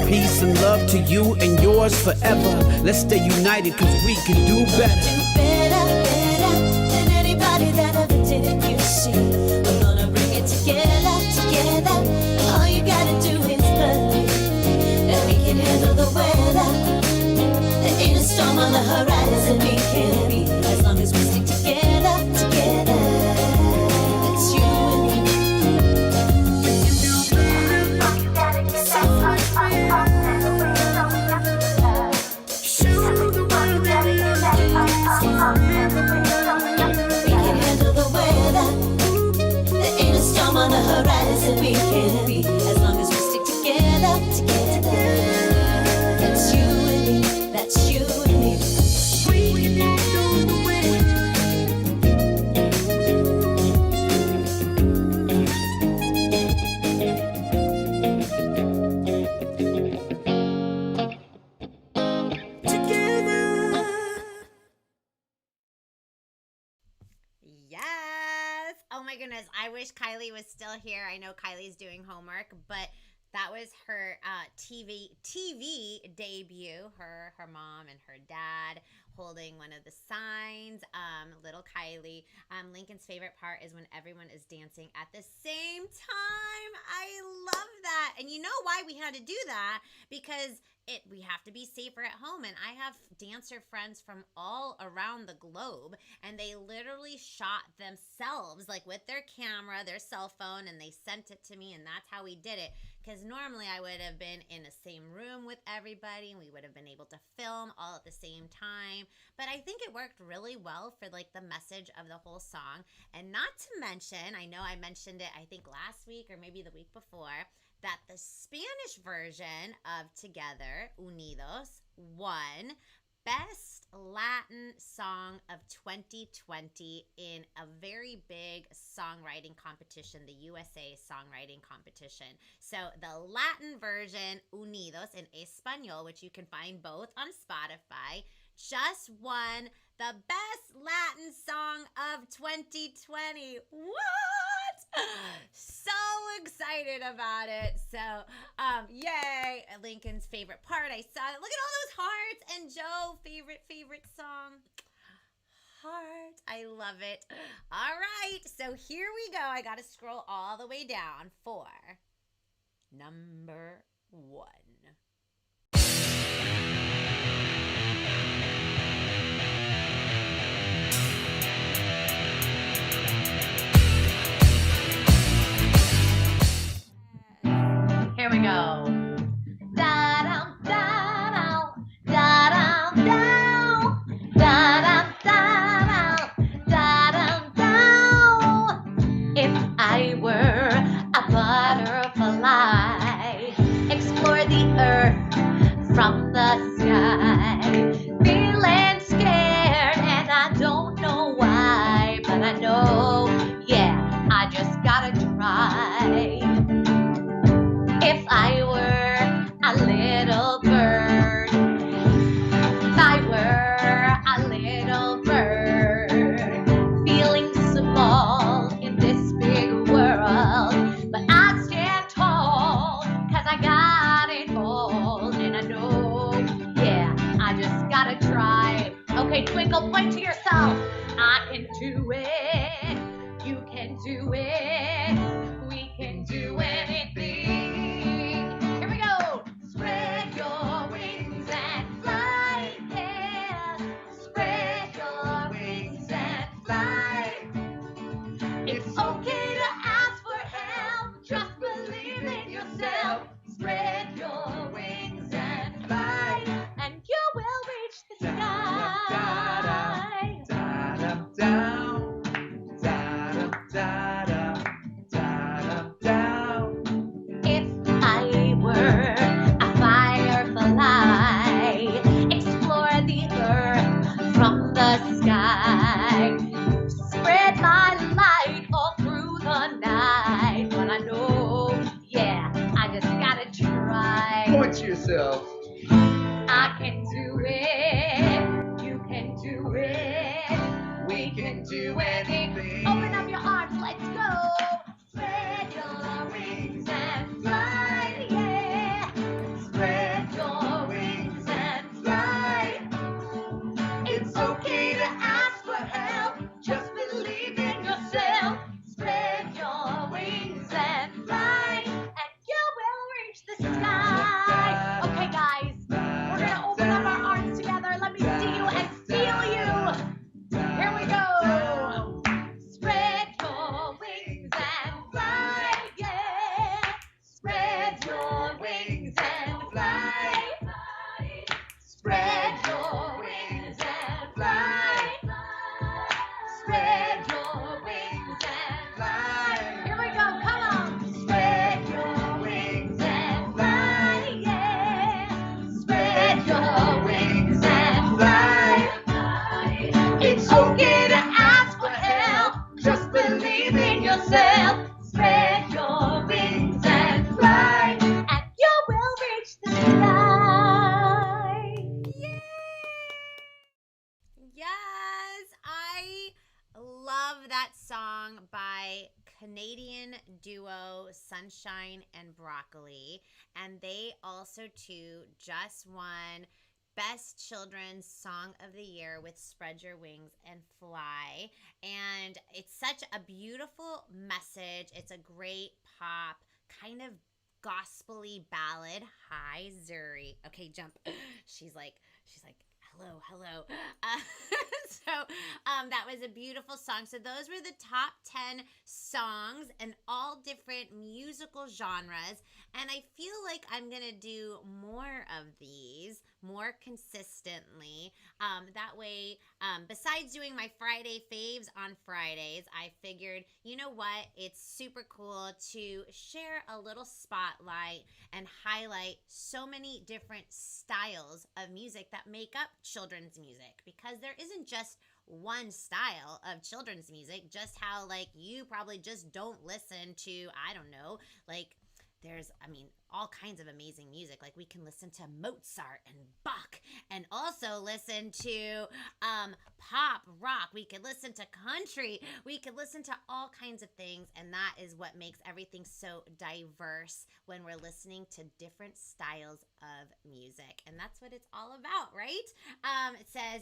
S4: Peace and love to you and yours forever. Let's stay united cause we can do better.
S10: Do better, better than anybody that ever did it, you see. We're gonna bring it together, together. All you gotta do is believe that we can handle the weather. There ain't a storm on the horizon we can't beat, as long as we stick together, together. It's you and me. All you gotta get so much up and away, showing nothing but love. Show the world that it is up and away, showing nothing but love. We can handle the weather. There ain't a storm on the horizon we can't beat, as long as we stick together, together. That's you and me, that's you and me. We can handle the weather.
S1: Yes. Oh my goodness. I wish Kylie was still here. I know Kylie's doing homework, but that was her TV debut. Her mom and her dad holding one of the signs. Little Kylie. Lincoln's favorite part is when everyone is dancing at the same time. I And you know why we had to do that? Because we have to be safer at home. And I have dancer friends from all around the globe, and they literally shot themselves, like with their camera, their cell phone, and they sent it to me, and that's how we did it. Because normally I would have been in the same room with everybody, and we would have been able to film all at the same time. But I think it worked really well for like the message of the whole song. And not to mention, I know I mentioned it, I think last week or maybe the week before, that the Spanish version of Together, Unidos, won Best Latin Song of 2020 in a very big songwriting competition, the USA Songwriting Competition. So the Latin version, Unidos, in Espanol, which you can find both on Spotify, just won the Best Latin Song of 2020. What? So excited about it. So, yay. Lincoln's favorite part. I saw it. Look at all those hearts. And Joe, favorite song. Heart. I love it. All right. So here we go. I got to scroll all the way down for number 1.
S3: Here we go. Da-dum, da-dum, da-dum, down. Da-dum, da-dum, da-dum, down. If I were a butterfly, explore the earth from the sky. Feeling scared and I don't know why, but I know, yeah, I just gotta try. If I were a little bird, if I were a little bird, feeling small in this big world, but I stand tall, 'cause I got it all, and I know, yeah, I just gotta try. Okay, Twinkle, point to yourself. I can do it, you can do it, we can do anything. Spread your wings and fly, yeah. Spread your wings and fly. It's okay to ask for help, just believe in yourself. Spread your wings and fly, and you will reach the sky.
S6: Da-dum, down, da-dum, da-dum, da-dum, down.
S3: If I were firefly, explore the earth from the sky, spread my light all through the night, but I know, yeah, I just gotta try.
S6: Point to yourself.
S3: I can do it, you can do it, we can do anything. Open up your arms, let's go. Spread your wings and fly, yeah. Spread your wings and fly. It's okay to ask for help, just believe in yourself. Spread your wings and fly, and you will reach the sky. Okay, guys, we're gonna open up our arms together. Let me see you and feel you. Here we go. Spread your wings and fly, yeah. Spread your wings and fly. Spread your wings and fly. Spread your wings and fly. Here we go, come on. Spread your wings and fly, yeah. Spread your wings and fly. It's okay to ask for help, just believe in yourself. Spread your wings and fly, and you will reach the sky.
S1: Yes, I love that song by Canadian duo Sonshine and Broccoli. And they also, too, just won Best Children's Song of the Year with Spread Your Wings and Fly. And it's such a beautiful message. It's a great pop, kind of gospel-y ballad. Hi, Zuri. Okay, jump. She's like, hello. That was a beautiful song. So those were the top 10 songs and all different musical genres. And I feel like I'm going to do more of these more consistently. That way, besides doing my Friday faves on Fridays, I figured, you know what? It's super cool to share a little spotlight and highlight so many different styles of music that make up children's music, because there isn't just one style of children's music, just how like you probably just don't listen to, I don't know, like there's, all kinds of amazing music. Like we can listen to Mozart and Bach and also listen to pop, rock. We could listen to country. We could listen to all kinds of things. And that is what makes everything so diverse when we're listening to different styles of music. And that's what it's all about, right? It says,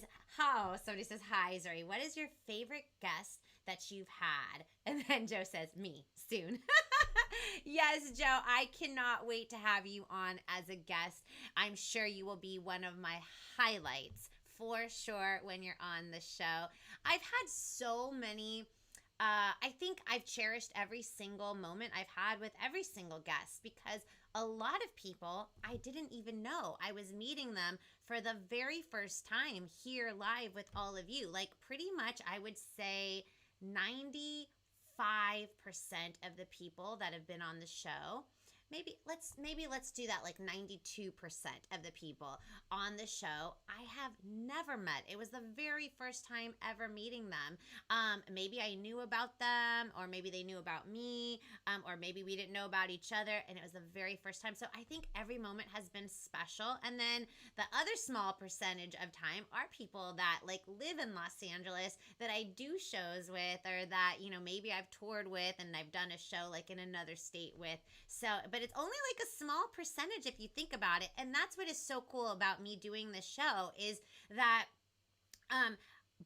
S1: somebody says, hi, Zuri. What is your favorite guest that you've had? And then Joe says, me, soon. Yes, Joe, I cannot wait to have you on as a guest. I'm sure you will be one of my highlights for sure when you're on the show. I've had so many, I think I've cherished every single moment I've had with every single guest, because a lot of people I didn't even know. I was meeting them for the very first time here live with all of you. Like pretty much I would say 95% of the people that have been on the show, maybe let's do that, like 92% of the people on the show I have never met. It was the very first time ever meeting them. Maybe I knew about them, or maybe they knew about me, or maybe we didn't know about each other, and it was the very first time. So I think every moment has been special. And then the other small percentage of time are people that like live in Los Angeles that I do shows with, or that, maybe I've toured with and I've done a show like in another state with. So, but it's only like a small percentage if you think about it. And that's what is so cool about me doing this show, is that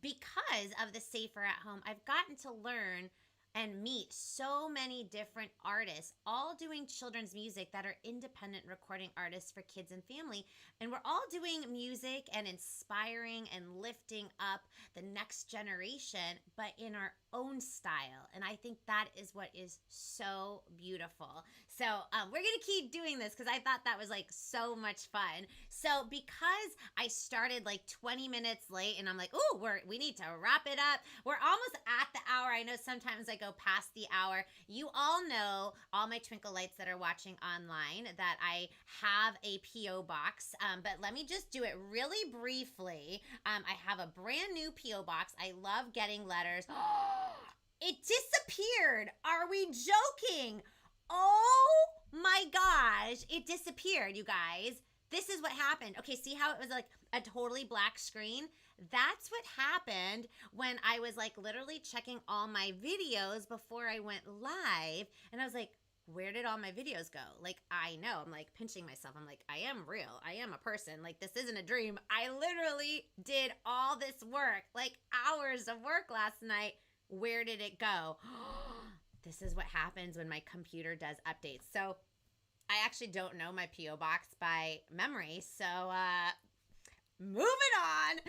S1: because of the Safer at Home, I've gotten to learn and meet so many different artists, all doing children's music, that are independent recording artists for kids and family. And we're all doing music and inspiring and lifting up the next generation, but in our own style. And I think that is what is so beautiful. So we're going to keep doing this because I thought that was like so much fun. So because I started like 20 minutes late and I'm like, ooh, we need to wrap it up. We're almost at the hour. I know sometimes I go past the hour. You all know, all my Twinkle Lights that are watching online, that I have a P.O. box. But let me just do it really briefly. I have a brand new P.O. box. I love getting letters. It disappeared. Are we joking? Oh my gosh, it disappeared, you guys. This is what happened. Okay, see how it was like a totally black screen? That's what happened when I was like literally checking all my videos before I went live. And I was like, where did all my videos go? Like, I know, I'm like pinching myself. I'm like, I am real. I am a person. Like, this isn't a dream. I literally did all this work, like hours of work last night. Where did it go? This is what happens when my computer does updates. So I actually don't know my P.O. box by memory. So moving on.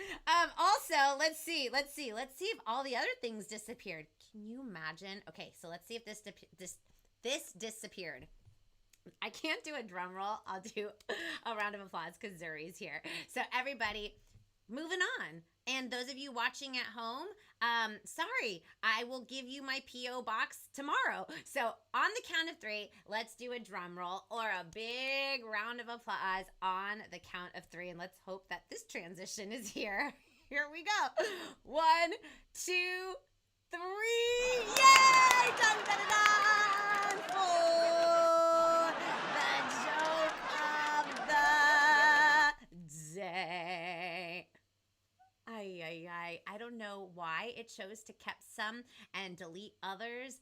S1: Also, let's see if all the other things disappeared. Can you imagine? Okay, so let's see if this disappeared. I can't do a drum roll. I'll do a round of applause because Zuri's here. So everybody, moving on. And those of you watching at home, sorry, I will give you my P.O. box tomorrow. So on the count of 3, let's do a drum roll or a big round of applause on the count of 3. And let's hope that this transition is here. Here we go. 1, 2, 3. Yay! Dun, dun, dun, dun, for the joke of the day. I don't know why it chose to keep some and delete others.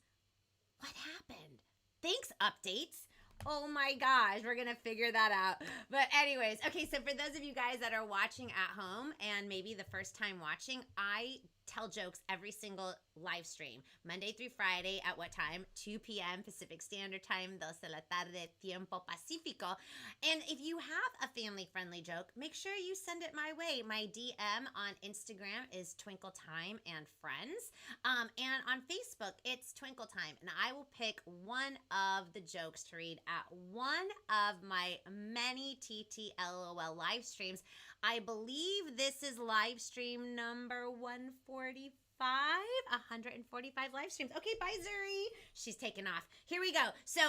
S1: What happened? Thanks, updates. Oh my gosh, we're going to figure that out. But anyways, okay, so for those of you guys that are watching at home and maybe the first time watching, I tell jokes every single live stream, Monday through Friday at what time? 2 p.m. Pacific Standard Time, 2 de la tarde, Tiempo Pacífico. And if you have a family-friendly joke, make sure you send it my way. My DM on Instagram is Twinkle Time and Friends. And on Facebook, it's Twinkle Time. And I will pick one of the jokes to read at one of my many TTLOL live streams. I believe this is live stream number 145. 145 live streams. Okay, bye, Zuri. She's taken off. Here we go. So,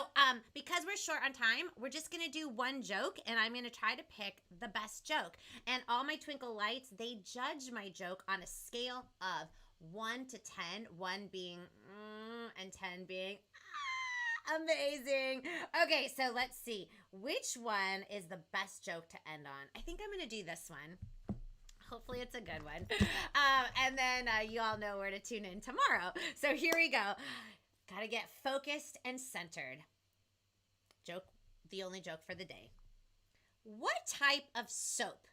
S1: because we're short on time, we're just going to do one joke, and I'm going to try to pick the best joke. And all my Twinkle Lights, they judge my joke on a scale of 1 to 10, 1 being and 10 being amazing. Okay, so let's see. Which one is the best joke to end on? I think I'm going to do this one. Hopefully it's a good one. And then you all know where to tune in tomorrow. So here we go. Got to get focused and centered. Joke, the only joke for the day. What type of soap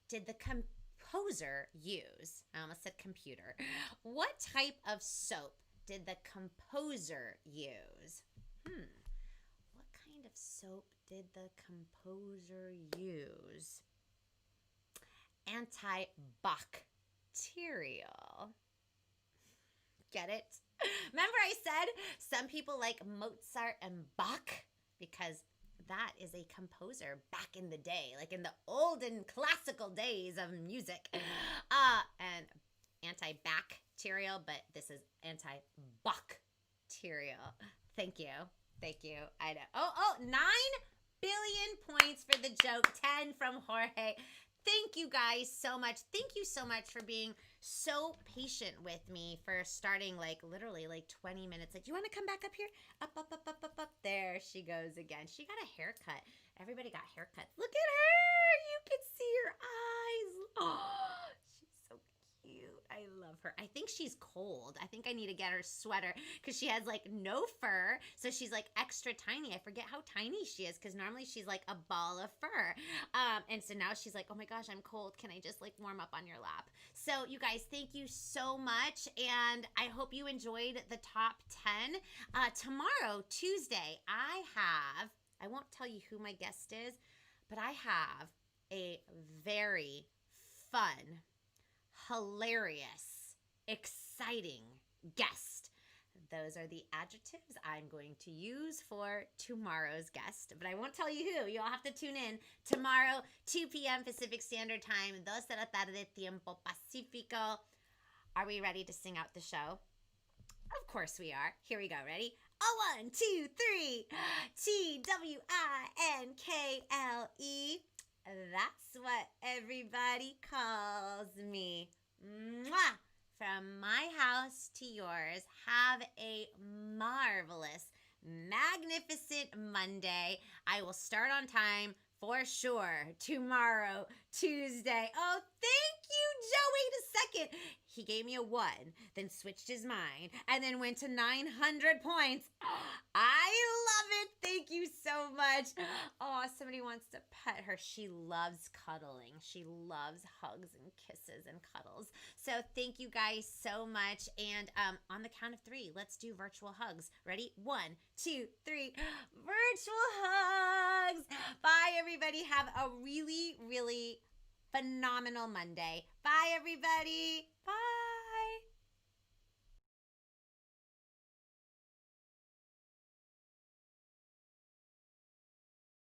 S1: did the composer use? I almost said computer. What type of soap did the composer use? What kind of soap did the composer use? Antibacterial. Get it? Remember I said some people like Mozart and Bach because that is a composer back in the day, like in the olden classical days of music. And antibacterial, but this is antibacterial. Thank you. Thank you. I know. Oh, 9 billion points for the joke. 10 from Jorge. Thank you guys so much. Thank you so much for being so patient with me for starting literally 20 minutes. You want to come back up here? Up. There she goes again. She got a haircut. Everybody got haircuts. Look at her. You can see her eyes. Oh, she's so cute. I love her. I think she's cold. I think I need to get her sweater because she has no fur. So she's extra tiny. I forget how tiny she is because normally she's a ball of fur. And so now she's oh my gosh, I'm cold. Can I just warm up on your lap? So you guys, thank you so much. And I hope you enjoyed the top 10. Tomorrow, Tuesday, I won't tell you who my guest is, but I have a very fun, hilarious, exciting guest. Those are the adjectives I'm going to use for tomorrow's guest, but I won't tell you who. You'll have to tune in tomorrow, 2 p.m. Pacific Standard Time, 2 de la tarde, Tiempo Pacífico. Are we ready to sing out the show? Of course we are. Here we go. Ready? 1, 2, 3. Twinkle. That's what everybody calls me. Mwah! From my house to yours, have a marvelous, magnificent Monday. I will start on time for sure tomorrow, Tuesday. Oh, thank you, Joe. Wait a second. He gave me a 1, then switched his mind, and then went to 900 points. I love it. Thank you so much. Oh, somebody wants to pet her. She loves cuddling. She loves hugs and kisses and cuddles. So thank you guys so much. And on the count of 3, let's do virtual hugs. Ready? 1, 2, 3. Virtual hugs. Bye, everybody. Have a really, really phenomenal Monday. Bye, everybody.